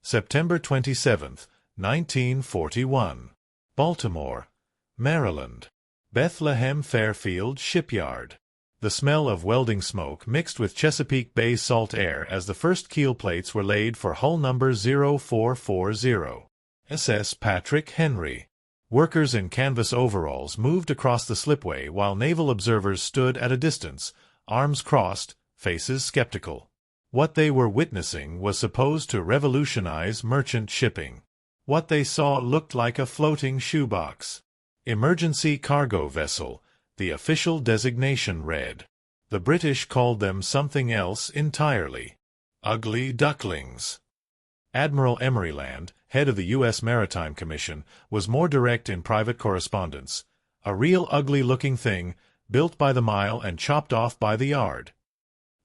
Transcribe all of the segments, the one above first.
September 27, 1941. Baltimore, Maryland. Bethlehem Fairfield Shipyard. The smell of welding smoke mixed with Chesapeake Bay salt air as the first keel plates were laid for hull number 0440. SS Patrick Henry. Workers in canvas overalls moved across the slipway while naval observers stood at a distance, arms crossed, faces skeptical. What they were witnessing was supposed to revolutionize merchant shipping. What they saw looked like a floating shoebox. Emergency cargo vessel, the official designation read. The British called them something else entirely. Ugly ducklings. Admiral Emeryland, head of the U.S. Maritime Commission, was more direct in private correspondence. A real ugly-looking thing, built by the mile and chopped off by the yard.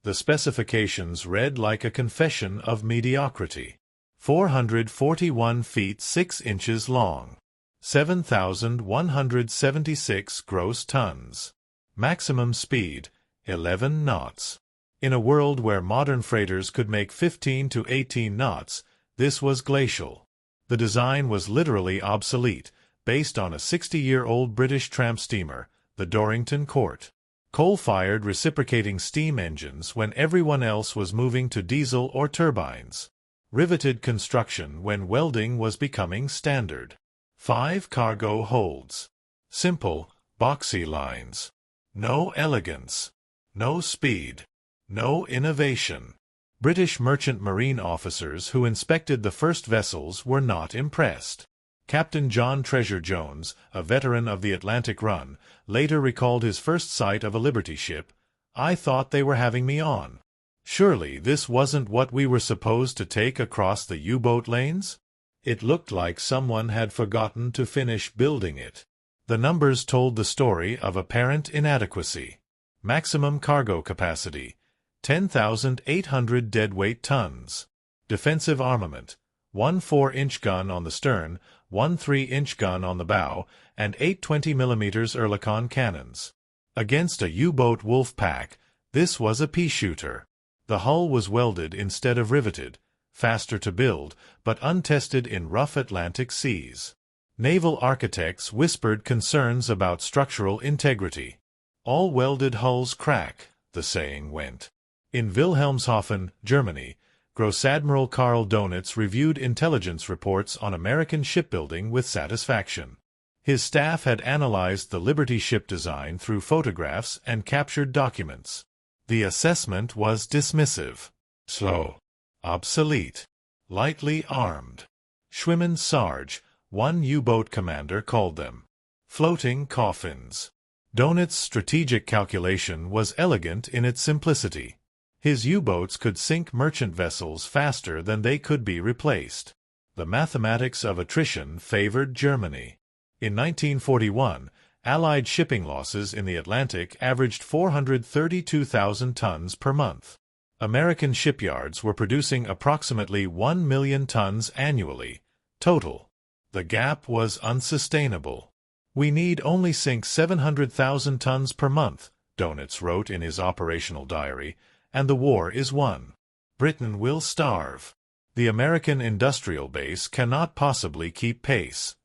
The specifications read like a confession of mediocrity. 441 feet 6 inches long. 7,176 gross tons. Maximum speed, 11 knots. In a world where modern freighters could make 15 to 18 knots, this was glacial. The design was literally obsolete, based on a 60-year-old British tramp steamer, the Dorrington Court. Coal-fired reciprocating steam engines when everyone else was moving to diesel or turbines. Riveted construction when welding was becoming standard. 5 cargo holds. Simple, boxy lines. No elegance. No speed. No innovation. British merchant marine officers who inspected the first vessels were not impressed. Captain John Treasure Jones, a veteran of the Atlantic run, later recalled his first sight of a Liberty ship. "I thought they were having me on. Surely this wasn't what we were supposed to take across the U-boat lanes?" It looked like someone had forgotten to finish building it. The numbers told the story of apparent inadequacy. Maximum cargo capacity, 10,800 deadweight tons. Defensive armament, 1 4-inch gun on the stern, 1 3-inch gun on the bow, and 8 20mm Oerlikon cannons. Against a U-boat wolf pack, this was a pea-shooter. The hull was welded instead of riveted, faster to build, but untested in rough Atlantic seas. Naval architects whispered concerns about structural integrity. "All welded hulls crack," the saying went. In Wilhelmshaven, Germany, Gross Admiral Karl Donitz reviewed intelligence reports on American shipbuilding with satisfaction. His staff had analyzed the Liberty ship design through photographs and captured documents. The assessment was dismissive. Slow. Obsolete. Lightly armed. Schwimmen Sarge, one U-boat commander called them. Floating coffins. Donitz's strategic calculation was elegant in its simplicity. His U-boats could sink merchant vessels faster than they could be replaced. The mathematics of attrition favored Germany. In 1941, Allied shipping losses in the Atlantic averaged 432,000 tons per month. American shipyards were producing approximately 1 million tons annually, total. The gap was unsustainable. "We need only sink 700,000 tons per month," Donitz wrote in his operational diary, "and the war is won. Britain will starve. The American industrial base cannot possibly keep pace."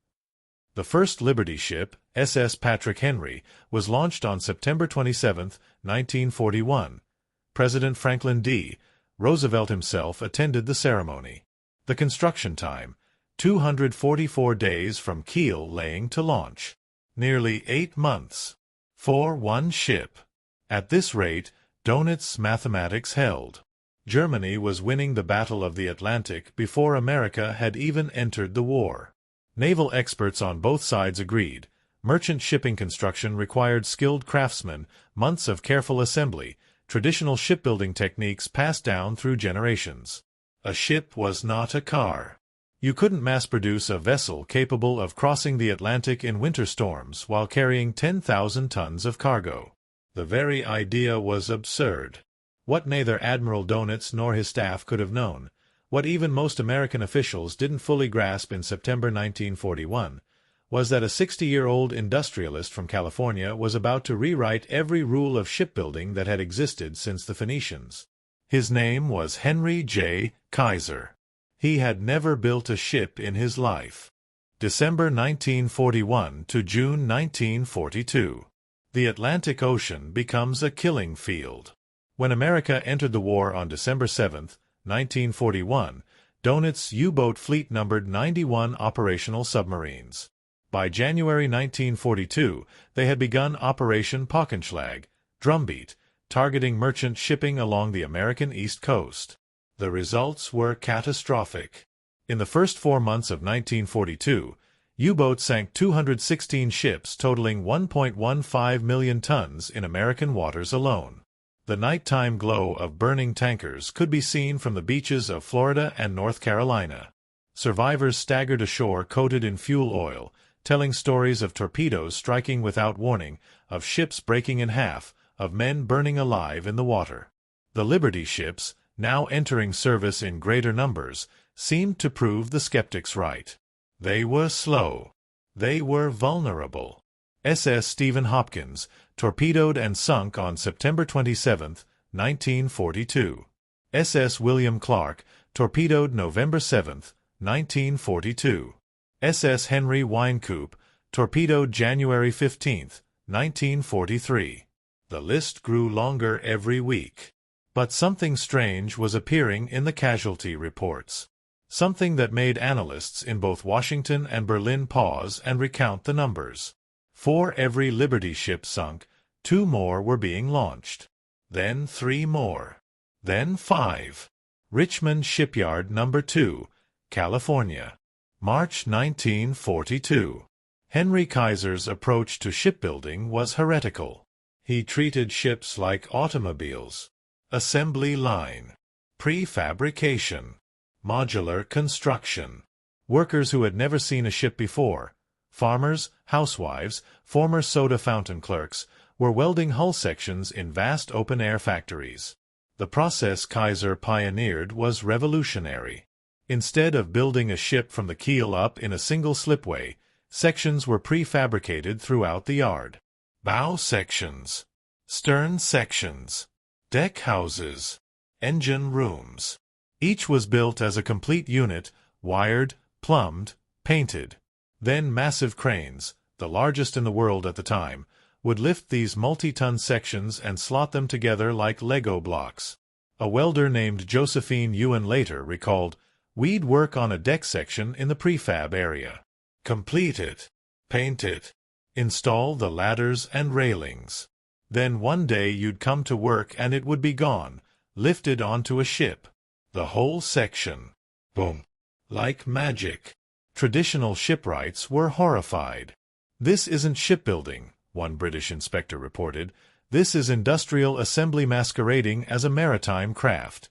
The first Liberty ship, SS Patrick Henry, was launched on September 27, 1941. President Franklin D. Roosevelt himself attended the ceremony. The construction time, 244 days from keel laying to launch. Nearly 8 months. For one ship. At this rate, Donitz's mathematics held. Germany was winning the Battle of the Atlantic before America had even entered the war. Naval experts on both sides agreed. Merchant shipping construction required skilled craftsmen, months of careful assembly, traditional shipbuilding techniques passed down through generations. A ship was not a car. You couldn't mass-produce a vessel capable of crossing the Atlantic in winter storms while carrying 10,000 tons of cargo. The very idea was absurd. What neither Admiral Donitz nor his staff could have known, what even most American officials didn't fully grasp in September 1941, was that a 60-year-old industrialist from California was about to rewrite every rule of shipbuilding that had existed since the Phoenicians. His name was Henry J. Kaiser. He had never built a ship in his life. December 1941 to June 1942. The Atlantic Ocean becomes a killing field. When America entered the war on December 7, 1941, Donit's U-boat fleet numbered 91 operational submarines. By January 1942, they had begun Operation Paukenschlag, Drumbeat, targeting merchant shipping along the American East Coast. The results were catastrophic. In the first 4 months of 1942, U-boats sank 216 ships totaling 1.15 million tons in American waters alone. The nighttime glow of burning tankers could be seen from the beaches of Florida and North Carolina. Survivors staggered ashore coated in fuel oil, telling stories of torpedoes striking without warning, of ships breaking in half, of men burning alive in the water. The Liberty ships, now entering service in greater numbers, seemed to prove the skeptics right. They were slow. They were vulnerable. SS Stephen Hopkins, torpedoed and sunk on September 27, 1942. SS William Clark, torpedoed November 7, 1942. SS Henry Wynkoop, torpedoed January 15, 1943. The list grew longer every week. But something strange was appearing in the casualty reports. Something that made analysts in both Washington and Berlin pause and recount the numbers. For every Liberty ship sunk, 2 more were being launched. Then 3 more. Then 5. Richmond Shipyard No. 2, California. March 1942. Henry Kaiser's approach to shipbuilding was heretical. He treated ships like automobiles. Assembly line. Prefabrication. Modular construction. Workers who had never seen a ship before, farmers, housewives, former soda fountain clerks, were welding hull sections in vast open-air factories. The process Kaiser pioneered was revolutionary. Instead of building a ship from the keel up in a single slipway, sections were prefabricated throughout the yard. Bow sections, stern sections, deck houses, engine rooms. Each was built as a complete unit, wired, plumbed, painted. Then massive cranes, the largest in the world at the time, would lift these multi-ton sections and slot them together like Lego blocks. A welder named Josephine Ewan later recalled, "We'd work on a deck section in the prefab area. Complete it, paint it, install the ladders and railings. Then one day you'd come to work and it would be gone, lifted onto a ship. The whole section. Boom. Like magic." Traditional shipwrights were horrified. "This isn't shipbuilding," one British inspector reported. "This is industrial assembly masquerading as a maritime craft."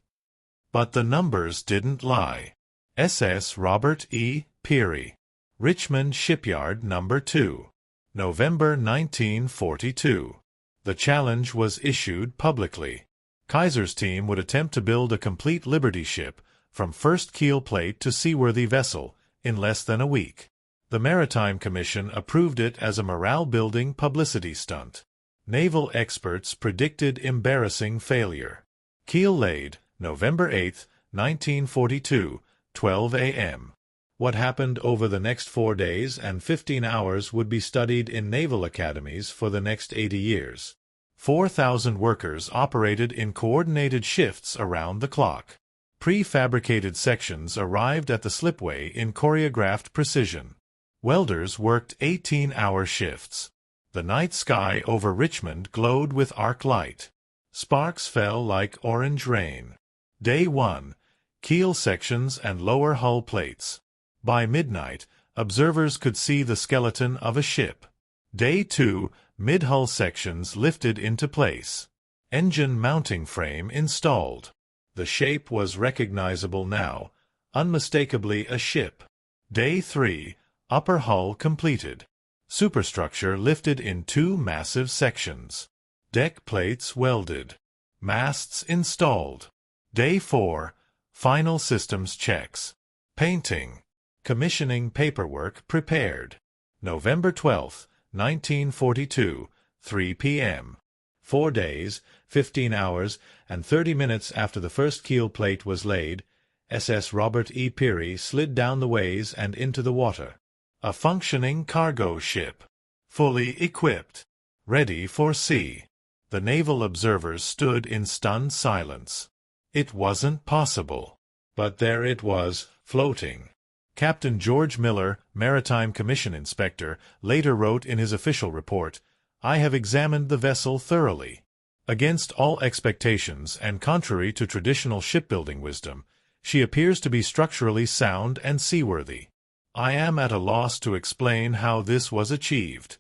But the numbers didn't lie. SS Robert E. Peary. Richmond Shipyard No. 2. November 1942. The challenge was issued publicly. Kaiser's team would attempt to build a complete Liberty ship, from first keel plate to seaworthy vessel, in less than a week. The Maritime Commission approved it as a morale-building publicity stunt. Naval experts predicted embarrassing failure. Keel laid, November 8, 1942, 12 a.m. What happened over the next 4 days and 15 hours would be studied in naval academies for the next 80 years. 4,000 workers operated in coordinated shifts around the clock. Prefabricated sections arrived at the slipway in choreographed precision. Welders worked 18-hour shifts. The night sky over Richmond glowed with arc light. Sparks fell like orange rain. Day 1. Keel sections and lower hull plates. By midnight, observers could see the skeleton of a ship. Day 2. Mid-hull sections lifted into place. Engine mounting frame installed. The shape was recognizable now, unmistakably a ship. Day 3. Upper hull completed. Superstructure lifted in 2 massive sections. Deck plates welded. Masts installed. Day 4. Final systems checks. Painting. Commissioning paperwork prepared. November 12, 1942, 3 p.m. 4 days, 15 hours, and 30 minutes after the first keel plate was laid, SS Robert E. Peary slid down the ways and into the water. A functioning cargo ship, fully equipped, ready for sea. The naval observers stood in stunned silence. It wasn't possible. But there it was, floating. Captain George Miller, Maritime Commission Inspector, later wrote in his official report, "I have examined the vessel thoroughly. Against all expectations and contrary to traditional shipbuilding wisdom, she appears to be structurally sound and seaworthy. I am at a loss to explain how this was achieved."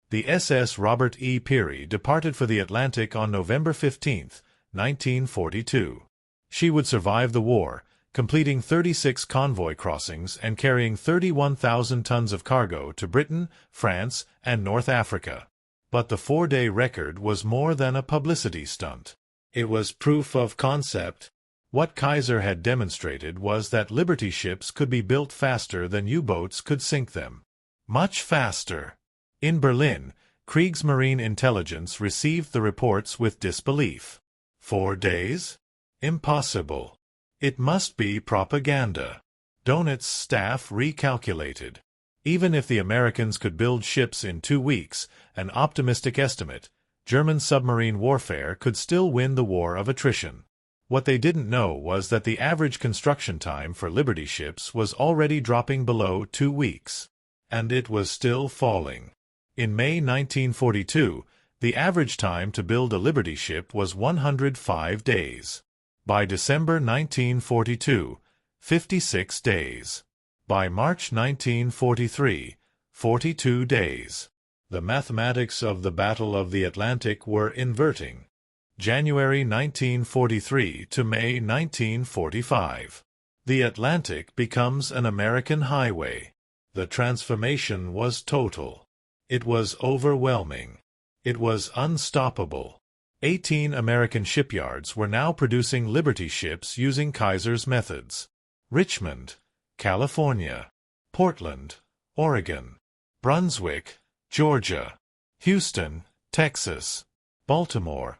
The SS Robert E. Peary departed for the Atlantic on November 15, 1942. She would survive the war, completing 36 convoy crossings and carrying 31,000 tons of cargo to Britain, France, and North Africa. But the 4-day record was more than a publicity stunt. It was proof of concept. What Kaiser had demonstrated was that Liberty ships could be built faster than U-boats could sink them. Much faster. In Berlin, Kriegsmarine intelligence received the reports with disbelief. 4 days? Impossible. It must be propaganda. Donit's staff recalculated. Even if the Americans could build ships in 2 weeks, an optimistic estimate, German submarine warfare could still win the war of attrition. What they didn't know was that the average construction time for Liberty ships was already dropping below 2 weeks. And it was still falling. In May 1942, the average time to build a Liberty ship was 105 days. By December 1942, 56 days. By March 1943, 42 days. The mathematics of the Battle of the Atlantic were inverting. January 1943 to May 1945. The Atlantic becomes an American highway. The transformation was total. It was overwhelming. It was unstoppable. 18 American shipyards were now producing Liberty ships using Kaiser's methods. Richmond, California. Portland, Oregon. Brunswick, Georgia. Houston, Texas. Baltimore,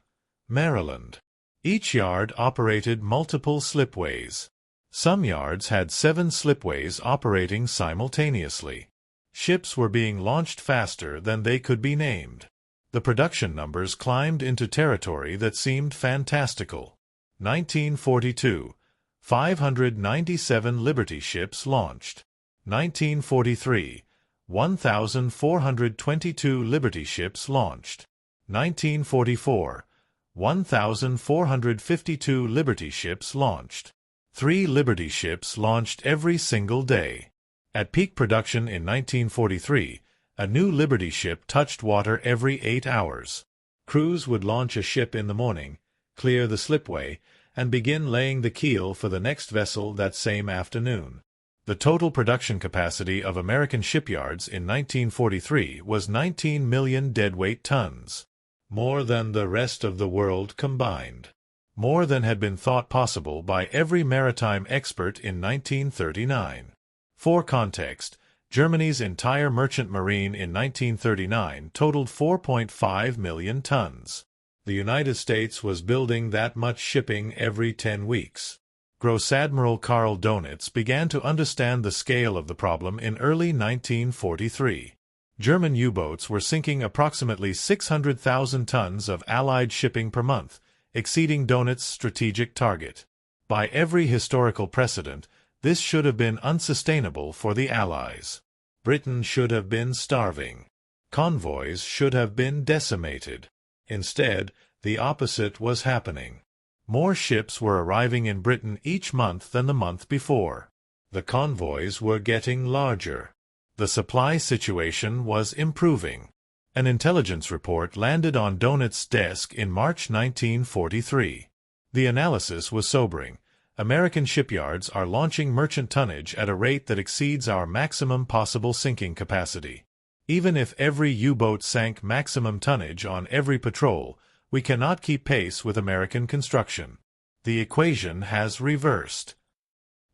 Maryland. Each yard operated multiple slipways. Some yards had 7 slipways operating simultaneously. Ships were being launched faster than they could be named. The production numbers climbed into territory that seemed fantastical. 1942, 597 Liberty ships launched. 1943, 1,422 Liberty ships launched. 1944, 1,452 Liberty ships launched. 3 Liberty ships launched every single day. At peak production in 1943, a new Liberty ship touched water every 8 hours. Crews would launch a ship in the morning, clear the slipway, and begin laying the keel for the next vessel that same afternoon. The total production capacity of American shipyards in 1943 was 19 million deadweight tons. More than the rest of the world combined. More than had been thought possible by every maritime expert in 1939. For context, Germany's entire merchant marine in 1939 totaled 4.5 million tons. The United States was building that much shipping every 10 weeks. Gross Admiral Karl Donitz began to understand the scale of the problem in early 1943. German U-boats were sinking approximately 600,000 tons of Allied shipping per month, exceeding Donitz's strategic target. By every historical precedent, this should have been unsustainable for the Allies. Britain should have been starving. Convoys should have been decimated. Instead, the opposite was happening. More ships were arriving in Britain each month than the month before. The convoys were getting larger. The supply situation was improving. An intelligence report landed on Donitz's desk in March 1943. The analysis was sobering. American shipyards are launching merchant tonnage at a rate that exceeds our maximum possible sinking capacity. Even if every U-boat sank maximum tonnage on every patrol, we cannot keep pace with American construction. The equation has reversed.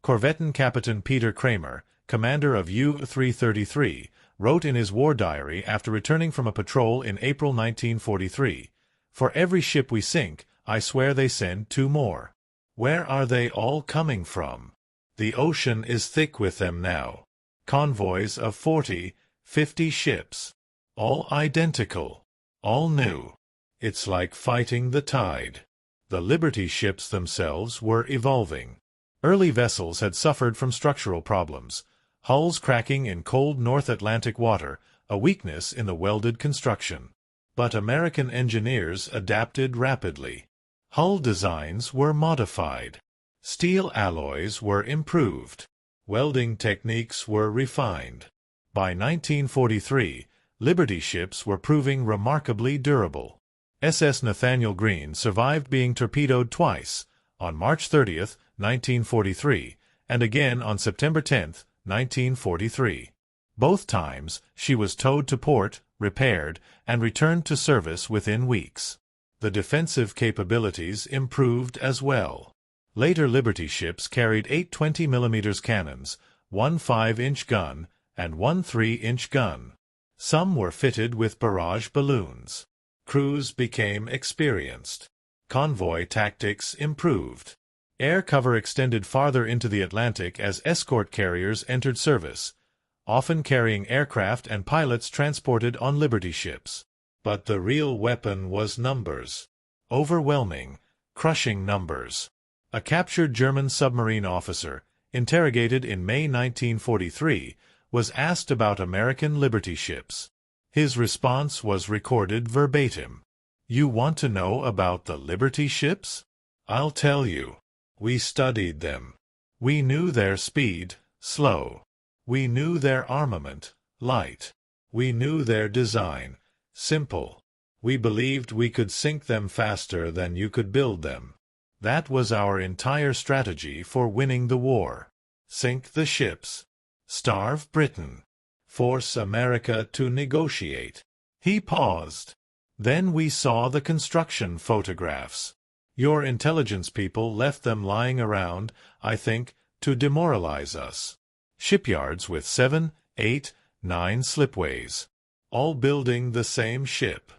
Corvettenkapitän Peter Kramer, commander of U-333, wrote in his war diary after returning from a patrol in April 1943, "For every ship we sink, I swear they send 2 more." Where are they all coming from? The ocean is thick with them now. Convoys of 40, 50 ships. All identical. All new. It's like fighting the tide. The Liberty ships themselves were evolving. Early vessels had suffered from structural problems. Hulls cracking in cold North Atlantic water, a weakness in the welded construction. But American engineers adapted rapidly. Hull designs were modified. Steel alloys were improved. Welding techniques were refined. By 1943, Liberty ships were proving remarkably durable. SS Nathaniel Greene survived being torpedoed twice, on March 30, 1943, and again on September 10, 1943. Both times, she was towed to port, repaired, and returned to service within weeks. The defensive capabilities improved as well. Later Liberty ships carried 8 20mm cannons, 1 5-inch gun, and 1 3-inch gun. Some were fitted with barrage balloons. Crews became experienced. Convoy tactics improved. Air cover extended farther into the Atlantic as escort carriers entered service, often carrying aircraft and pilots transported on Liberty ships. But the real weapon was numbers. Overwhelming, crushing numbers. A captured German submarine officer, interrogated in May 1943, was asked about American Liberty ships. His response was recorded verbatim. "You want to know about the Liberty ships? I'll tell you. We studied them. We knew their speed, slow. We knew their armament, light. We knew their design, simple. We believed we could sink them faster than you could build them. That was our entire strategy for winning the war. Sink the ships. Starve Britain. Force America to negotiate." He paused. "Then we saw the construction photographs. Your intelligence people left them lying around, I think, to demoralize us. Shipyards with 7, 8, 9 slipways. All building the same ship.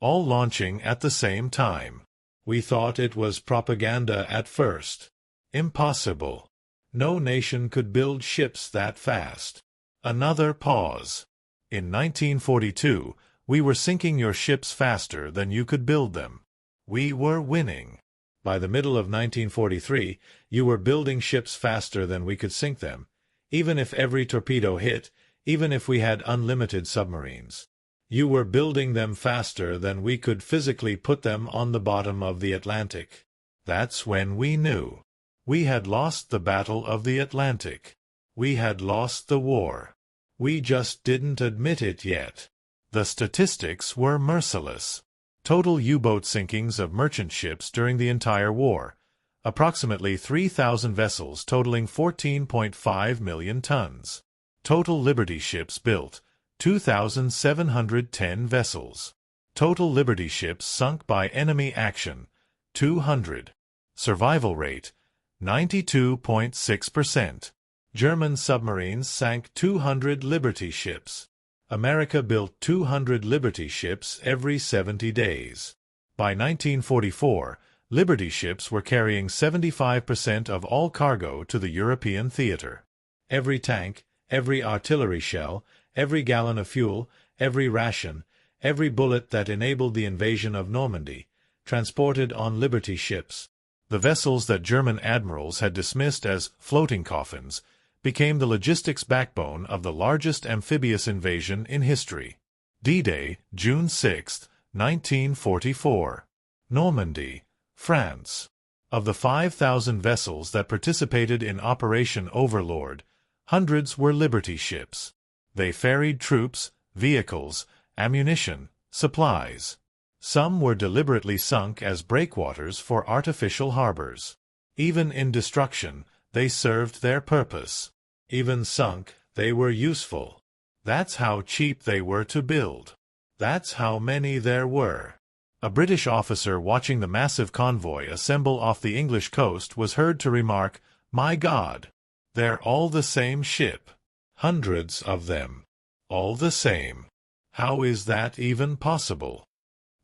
All launching at the same time. We thought it was propaganda at first. Impossible. No nation could build ships that fast." Another pause. "In 1942, we were sinking your ships faster than you could build them. We were winning. By the middle of 1943, you were building ships faster than we could sink them, even if every torpedo hit, even if we had unlimited submarines. You were building them faster than we could physically put them on the bottom of the Atlantic. That's when we knew. We had lost the Battle of the Atlantic. We had lost the war. We just didn't admit it yet." The statistics were merciless. Total U-boat sinkings of merchant ships during the entire war. Approximately 3,000 vessels totaling 14.5 million tons. Total Liberty ships built, 2,710 vessels. Total Liberty ships sunk by enemy action, 200. Survival rate, 92.6%. German submarines sank 200 Liberty ships. America built 200 Liberty ships every 70 days. By 1944, Liberty ships were carrying 75% of all cargo to the European theater. Every tank, every artillery shell, every gallon of fuel, every ration, every bullet that enabled the invasion of Normandy, transported on Liberty ships. The vessels that German admirals had dismissed as floating coffins became the logistics backbone of the largest amphibious invasion in history. D-Day, June 6, 1944. Normandy, France. Of the 5,000 vessels that participated in Operation Overlord, hundreds were Liberty ships. They ferried troops, vehicles, ammunition, supplies. Some were deliberately sunk as breakwaters for artificial harbors. Even in destruction, they served their purpose. Even sunk, they were useful. That's how cheap they were to build. That's how many there were. A British officer watching the massive convoy assemble off the English coast was heard to remark, "My God! They're all the same ship. Hundreds of them. All the same. How is that even possible?"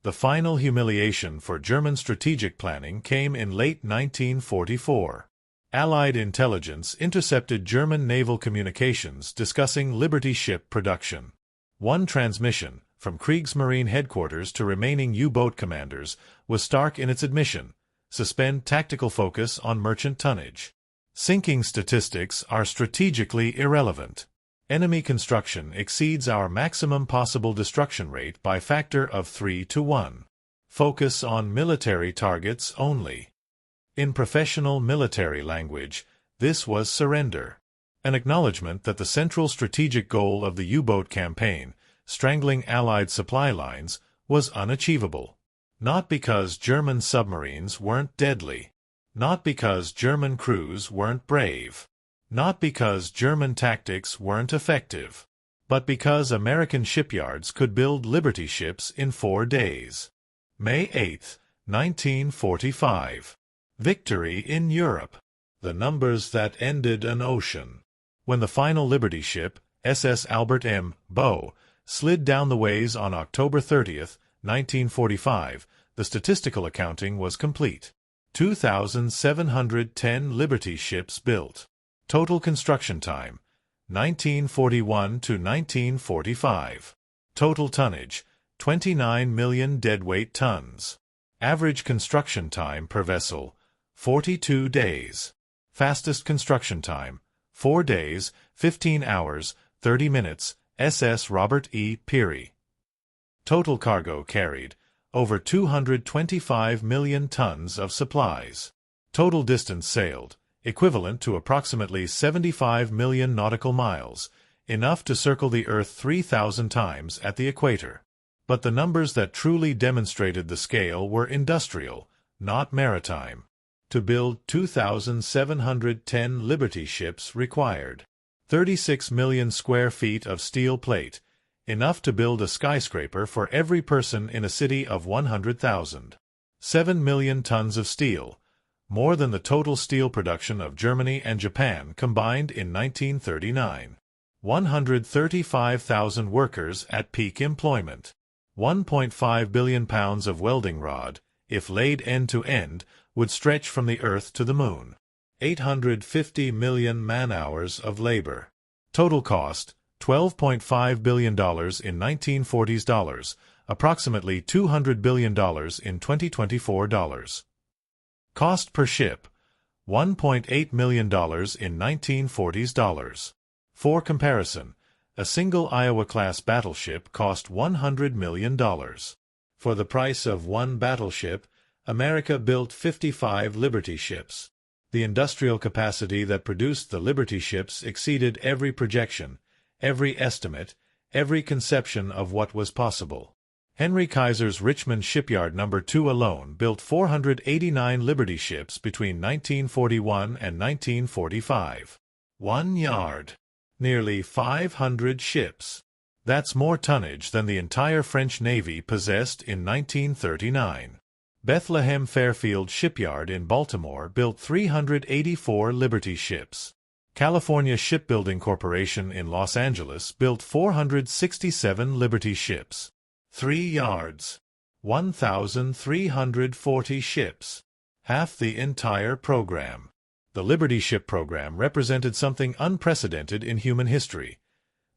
The final humiliation for German strategic planning came in late 1944. Allied intelligence intercepted German naval communications discussing Liberty ship production. One transmission, from Kriegsmarine headquarters to remaining U-boat commanders, was stark in its admission: suspend tactical focus on merchant tonnage. Sinking statistics are strategically irrelevant. Enemy construction exceeds our maximum possible destruction rate by factor of 3 to 1. Focus on military targets only. In professional military language, this was surrender. An acknowledgement that the central strategic goal of the U-boat campaign, strangling Allied supply lines, was unachievable. Not because German submarines weren't deadly. Not because German crews weren't brave. Not because German tactics weren't effective. But because American shipyards could build Liberty ships in 4 days. May 8, 1945. Victory in Europe. The numbers that ended an ocean. When the final Liberty ship, SS Albert M. Bow, slid down the ways on October 30, 1945, the statistical accounting was complete. 2,710 Liberty ships built. Total construction time, 1941 to 1945. Total tonnage, 29 million deadweight tons. Average construction time per vessel, 42 days. Fastest construction time, 4 days, 15 hours, 30 minutes, SS Robert E. Peary. Total cargo carried, over 225 million tons of supplies. Total distance sailed, equivalent to approximately 75 million nautical miles, enough to circle the Earth 3,000 times at the equator. But the numbers that truly demonstrated the scale were industrial, not maritime. To build 2,710 Liberty ships required 36 million square feet of steel plate, enough to build a skyscraper for every person in a city of 100,000. 7 million tons of steel, more than the total steel production of Germany and Japan combined in 1939. 135,000 workers at peak employment. 1.5 billion pounds of welding rod, if laid end to end, would stretch from the Earth to the Moon. 850 million man-hours of labor. Total cost, $12.5 billion in 1940s dollars, approximately $200 billion in 2024 dollars. Cost per ship, $1.8 million in 1940s dollars. For comparison, a single Iowa-class battleship cost $100 million. For the price of one battleship, America built 55 Liberty ships. The industrial capacity that produced the Liberty ships exceeded every projection, every estimate, every conception of what was possible. Henry Kaiser's Richmond Shipyard No. 2 alone built 489 Liberty ships between 1941 and 1945. 1 yard. Nearly 500 ships. That's more tonnage than the entire French Navy possessed in 1939. Bethlehem Fairfield Shipyard in Baltimore built 384 Liberty ships. California Shipbuilding Corporation in Los Angeles built 467 Liberty ships. 3 yards. 1,340 ships. Half the entire program. The Liberty ship program represented something unprecedented in human history.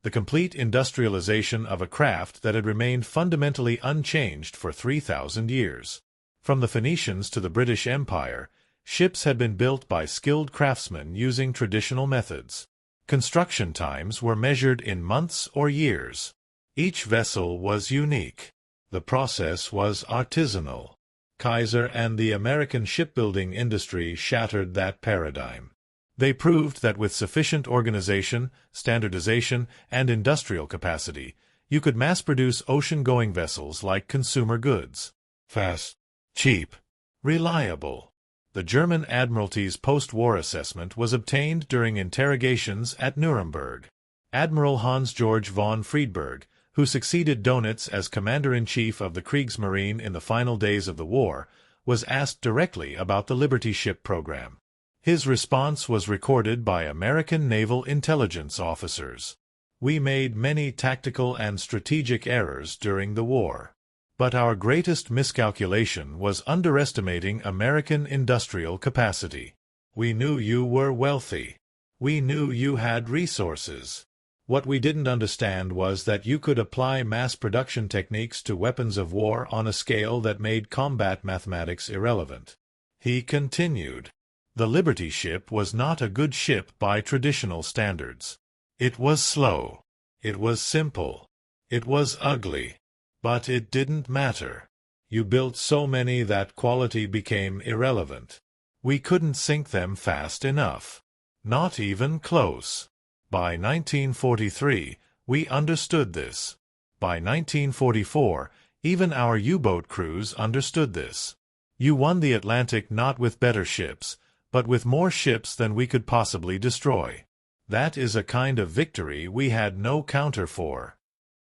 The complete industrialization of a craft that had remained fundamentally unchanged for 3,000 years. From the Phoenicians to the British Empire, ships had been built by skilled craftsmen using traditional methods. Construction times were measured in months or years. Each vessel was unique. The process was artisanal. Kaiser and the American shipbuilding industry shattered that paradigm. They proved that with sufficient organization, standardization, and industrial capacity, you could mass-produce ocean-going vessels like consumer goods. Fast, cheap, reliable. The German Admiralty's post-war assessment was obtained during interrogations at Nuremberg. Admiral Hans-Georg von Friedberg, who succeeded Dönitz as Commander-in-Chief of the Kriegsmarine in the final days of the war, was asked directly about the Liberty ship program. His response was recorded by American naval intelligence officers. "We made many tactical and strategic errors during the war. But our greatest miscalculation was underestimating American industrial capacity. We knew you were wealthy. We knew you had resources. What we didn't understand was that you could apply mass production techniques to weapons of war on a scale that made combat mathematics irrelevant. He continued. The Liberty ship was not a good ship by traditional standards. It was slow. It was simple. It was ugly. But it didn't matter. You built so many that quality became irrelevant. We couldn't sink them fast enough. Not even close. By 1943, we understood this. By 1944, even our U-boat crews understood this. You won the Atlantic not with better ships, but with more ships than we could possibly destroy. That is a kind of victory we had no counter for.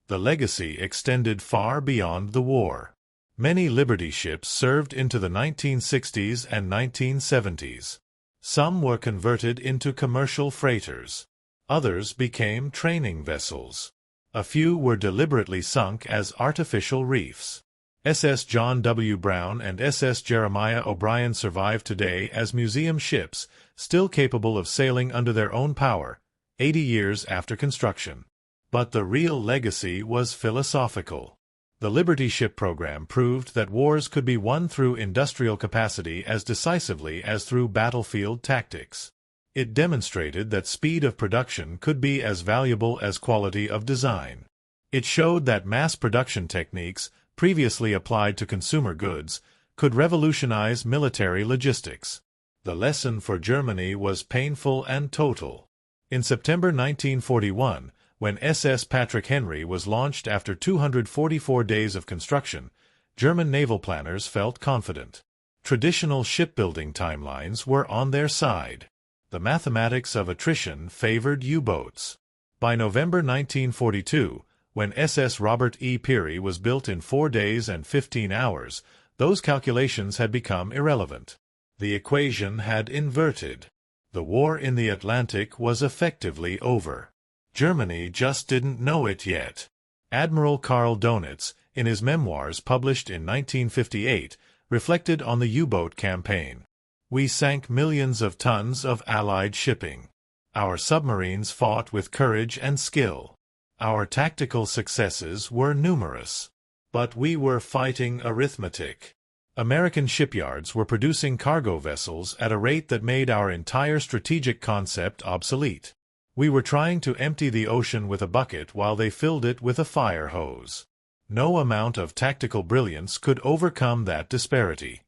The legacy extended far beyond the war. Many Liberty ships served into the 1960s and 1970s. Some were converted into commercial freighters. Others became training vessels. A few were deliberately sunk as artificial reefs. SS John W. Brown and SS Jeremiah O'Brien survive today as museum ships, still capable of sailing under their own power, 80 years after construction. But the real legacy was philosophical. The Liberty ship program proved that wars could be won through industrial capacity as decisively as through battlefield tactics. It demonstrated that speed of production could be as valuable as quality of design. It showed that mass production techniques, previously applied to consumer goods, could revolutionize military logistics. The lesson for Germany was painful and total. In September 1941, when SS Patrick Henry was launched after 244 days of construction, German naval planners felt confident. Traditional shipbuilding timelines were on their side. The mathematics of attrition favored U-boats. By November 1942, when SS Robert E. Peary was built in 4 days and 15 hours, those calculations had become irrelevant. The equation had inverted. The war in the Atlantic was effectively over. Germany just didn't know it yet. Admiral Karl Donitz, in his memoirs published in 1958, reflected on the U-boat campaign. We sank millions of tons of Allied shipping. Our submarines fought with courage and skill. Our tactical successes were numerous. But we were fighting arithmetic. American shipyards were producing cargo vessels at a rate that made our entire strategic concept obsolete. We were trying to empty the ocean with a bucket while they filled it with a fire hose. No amount of tactical brilliance could overcome that disparity.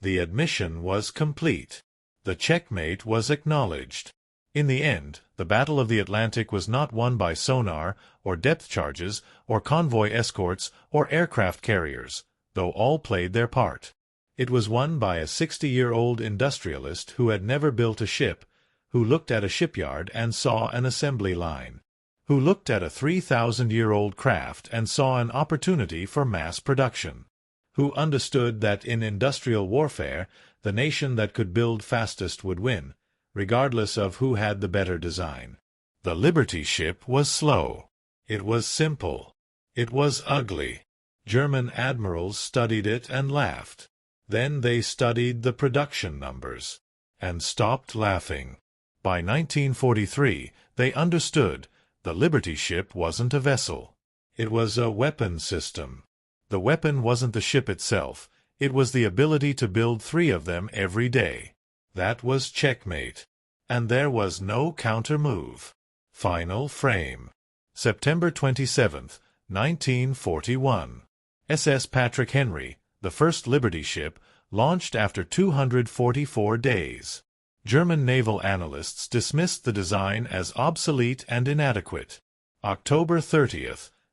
The admission was complete. The checkmate was acknowledged. In the end, the Battle of the Atlantic was not won by sonar, or depth charges, or convoy escorts, or aircraft carriers, though all played their part. It was won by a 60-year-old industrialist who had never built a ship, who looked at a shipyard and saw an assembly line, who looked at a 3,000-year-old craft and saw an opportunity for mass production, who understood that in industrial warfare, the nation that could build fastest would win, regardless of who had the better design. The Liberty ship was slow. It was simple. It was ugly. German admirals studied it and laughed. Then they studied the production numbers and stopped laughing. By 1943, they understood the Liberty ship wasn't a vessel. It was a weapon system. The weapon wasn't the ship itself. It was the ability to build 3 of them every day. That was checkmate. And there was no counter-move. Final frame. September 27, 1941. SS Patrick Henry, the first Liberty ship, launched after 244 days. German naval analysts dismissed the design as obsolete and inadequate. October 30,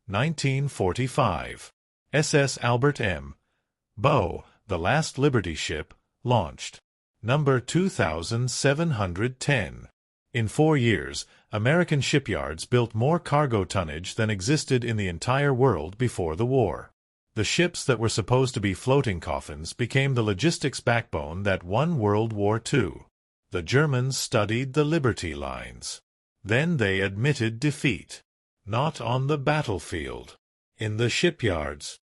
1945. SS Albert M. Bow, the last Liberty ship, launched. Number 2710. In 4 years, American shipyards built more cargo tonnage than existed in the entire world before the war. The ships that were supposed to be floating coffins became the logistics backbone that won World War II. The Germans studied the Liberty lines. Then they admitted defeat. Not on the battlefield. In the shipyards.